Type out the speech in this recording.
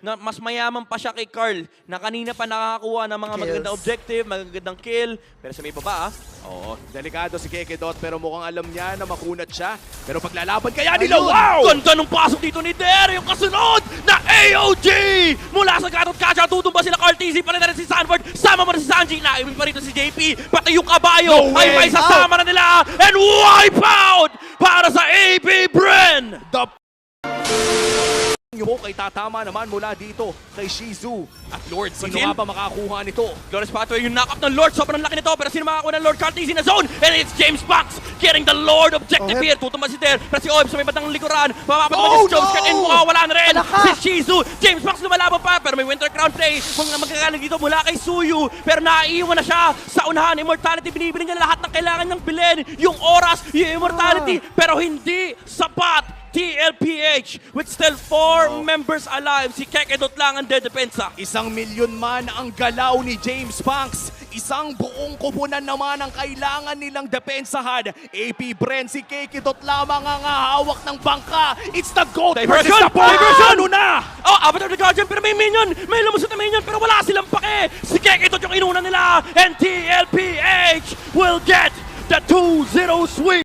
na mas mayaman pa siya kay Carl na kanina pa nakakakuha ng mga magagandang objective, magagandang kill. Pero sa may baba Oo, delikado si Kekidot pero mukhang alam niya na makunat siya. Pero paglalaban kaya nila, wow! Ganda nung pasok dito ni Der! Yung kasunod na AOG! Mula sa Gatot Kacha, tutumba sila Carl TZ, pa rin si Sanford, sama mo na si Sanji, naiwin pa rito si JP, pati yung kabayo No ay way! may sasama na nila, and wipe out para sa AB Bren! The mo kay tatama naman mula dito kay Shizu. At Lord, Sino nga ba makakuha nito? Glorious Pathway, yung knock-up ng Lord, sobrang laki nito, pero sino makakuha ng Lord? Carl TZ na zone, and it's James Fox getting the Lord objective here. Tutumba si Der, pero si Oib sa may batang likuran, mapapat naman si Jones, and wala na rin si Shizu. James Fox lumalaban pa, pero may Winter Crown play. Mga magkakalag dito mula kay Suyu, pero naiiwan na siya sa unahan. Immortality, binibili niya lahat ng kailangan niyang bilhin. Yung oras, yung Immortality, pero hindi sapat. TLPH with still 4 members alive. Si Kekidot lang ang dedepensa. 1,000,000 man ang galaw ni James Banks. Isang buong kupunan naman ang kailangan nilang depensahan. AP Bren, si Kekidot lamang ang hawak ng bangka. It's the GOAT versus the Paul. Ano na? Oh, Avatar the Guardian, pero may minion. May lumusot na minion, pero wala silang pake. Si Kekidot yung inuna nila. And TLPH will get the 2-0